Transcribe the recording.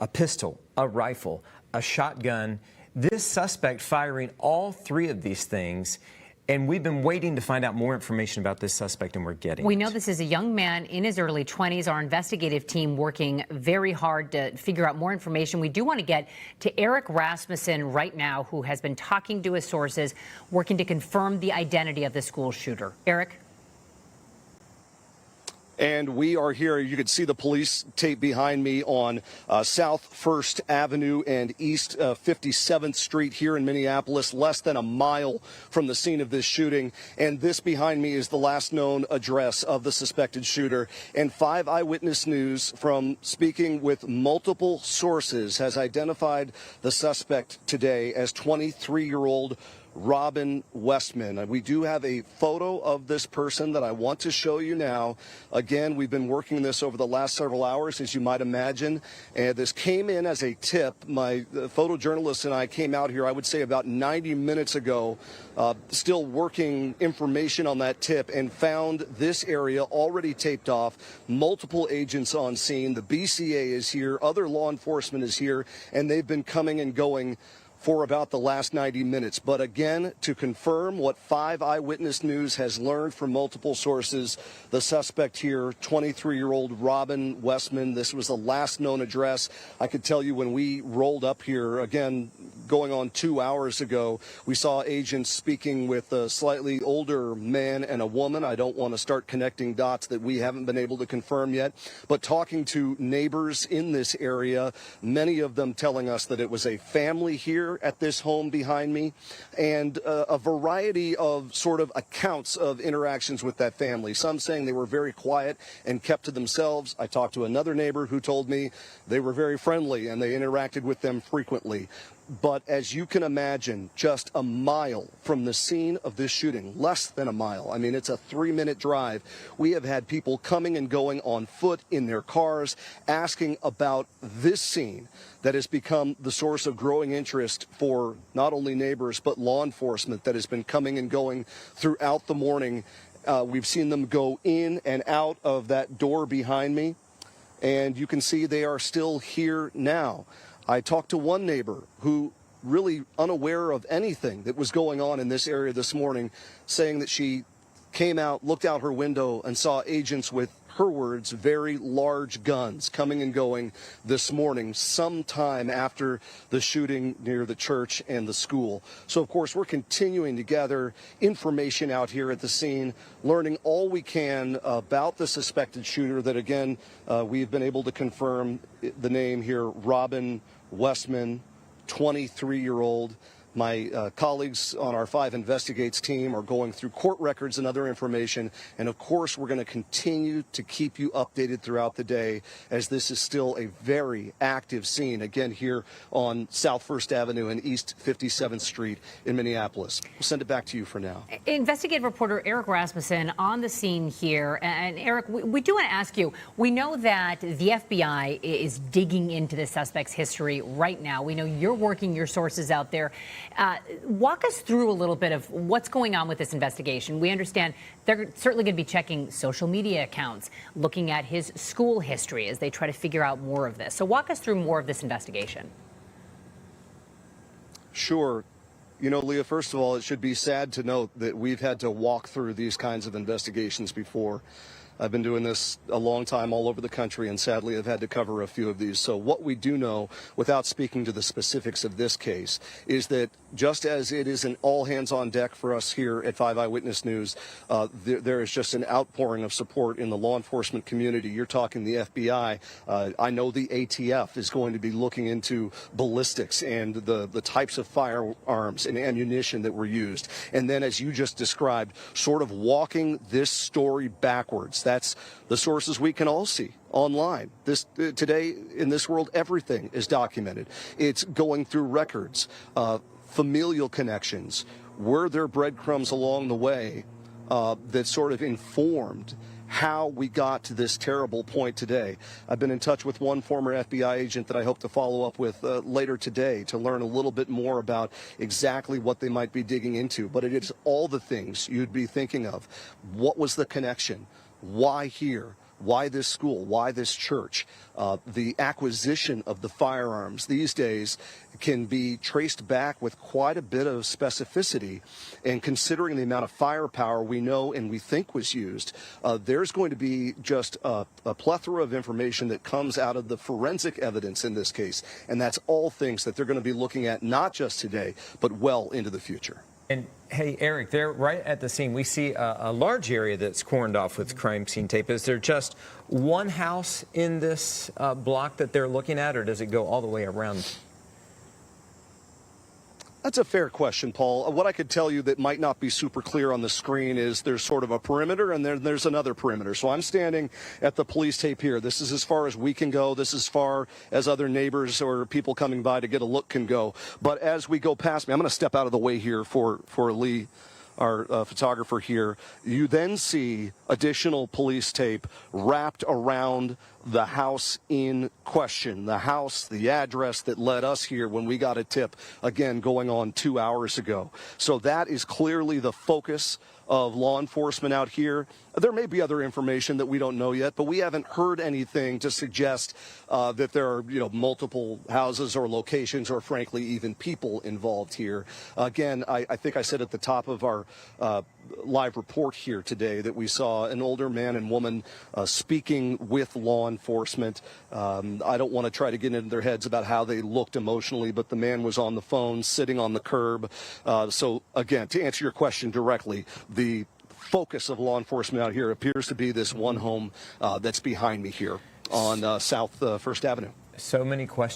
a pistol, a rifle, a shotgun. This suspect firing all three of these things. And we've been waiting to find out more information about this suspect, and we're getting We know this is a young man in his early 20s. Our investigative team working very hard to figure out more information. We do want to get to Eric Rasmussen right now, who has been talking to his sources, working to confirm the identity of the school shooter. Eric? And we are here. You can see the police tape behind me on South 1st Avenue and East 57th Street here in Minneapolis, less than a mile from the scene of this shooting. And this behind me is the last known address of the suspected shooter. And 5 Eyewitness News, from speaking with multiple sources, has identified the suspect today as 23-year-old Robin Westman. We do have a photo of this person that I want to show you now. Again, we've been working this over the last several hours, as you might imagine, and this came in as a tip. My photojournalist and I came out here, I would say about 90 minutes ago, still working information on that tip, and found this area already taped off, multiple agents on scene. The BCA is here, other law enforcement is here, and they've been coming and going for about the last 90 minutes. But again, to confirm what 5 Eyewitness News has learned from multiple sources, the suspect here, 23-year-old Robin Westman, this was the last known address. I could tell you when we rolled up here, again, going on 2 hours ago, we saw agents speaking with a slightly older man and a woman. I don't want to start connecting dots that we haven't been able to confirm yet, but talking to neighbors in this area, many of them telling us that it was a family here at this home behind me, and a variety of sort of accounts of interactions with that family. Some saying they were very quiet and kept to themselves. I talked to another neighbor who told me they were very friendly and they interacted with them frequently. But as you can imagine, just a mile from the scene of this shooting, less than a mile, I mean, it's a 3-minute drive, we have had people coming and going on foot in their cars, asking about this scene that has become the source of growing interest for not only neighbors, but law enforcement that has been coming and going throughout the morning. We've seen them go in and out of that door behind me, and you can see they are still here now. I talked to one neighbor who, really unaware of anything that was going on in this area this morning, saying that she came out, looked out her window, and saw agents with, her words, very large guns coming and going this morning, sometime after the shooting near the church and the school. So, of course, we're continuing to gather information out here at the scene, learning all we can about the suspected shooter that, again, we've been able to confirm the name here, Robin Westman, 23-year-old. My colleagues on our 5 Investigates team are going through court records and other information. And, of course, we're going to continue to keep you updated throughout the day, as this is still a very active scene, again, here on South 1st Avenue and East 57th Street in Minneapolis. We'll send it back to you for now. Investigative reporter Eric Rasmussen on the scene here. And, Eric, we do want to ask you, we know that the FBI is digging into the suspect's history right now. We know you're working your sources out there. Walk us through a little bit of what's going on with this investigation. We understand they're certainly going to be checking social media accounts, looking at his school history as they try to figure out more of this. So walk us through more of this investigation. Sure. You know, Leah, first of all, it should be sad to note that we've had to walk through these kinds of investigations before. I've been doing this a long time all over the country, and sadly I've had to cover a few of these. So what we do know, without speaking to the specifics of this case, is that just as it is an all hands on deck for us here at 5 Eyewitness News, there is just an outpouring of support in the law enforcement community. You're talking the FBI. I know the ATF is going to be looking into ballistics and the types of firearms and ammunition that were used. And then, as you just described, sort of walking this story backwards. That's the sources we can all see online. Today, in this world, everything is documented. It's going through records, familial connections. Were there breadcrumbs along the way that sort of informed how we got to this terrible point today? I've been in touch with one former FBI agent that I hope to follow up with later today to learn a little bit more about exactly what they might be digging into. But it is all the things you'd be thinking of. What was the connection? Why here? Why this school? Why this church? The acquisition of the firearms these days can be traced back with quite a bit of specificity. And considering the amount of firepower we know and we think was used, there's going to be just a plethora of information that comes out of the forensic evidence in this case. And that's all things that they're going to be looking at, not just today, but well into the future. And hey, Eric, they're right at the scene. We see a large area that's corned off with crime scene tape. Is there just one house in this block that they're looking at, or does it go all the way around? That's a fair question, Paul. What I could tell you that might not be super clear on the screen is there's sort of a perimeter and there's another perimeter. So I'm standing at the police tape here. This is as far as we can go. This is as far as other neighbors or people coming by to get a look can go. But as we go past me, I'm going to step out of the way here for Lee, our photographer here. You then see additional police tape wrapped around the house in question, the house, the address that led us here when we got a tip, again, going on 2 hours ago. So that is clearly the focus of law enforcement out here. There may be other information that we don't know yet, but we haven't heard anything to suggest that there are, multiple houses or locations or, frankly, even people involved here. Again, I think I said at the top of our live report here today that we saw an older man and woman speaking with law enforcement. I don't want to try to get into their heads about how they looked emotionally, but the man was on the phone, sitting on the curb. So, again, to answer your question directly, the focus of law enforcement out here appears to be this one home that's behind me here on South First Avenue. So many questions.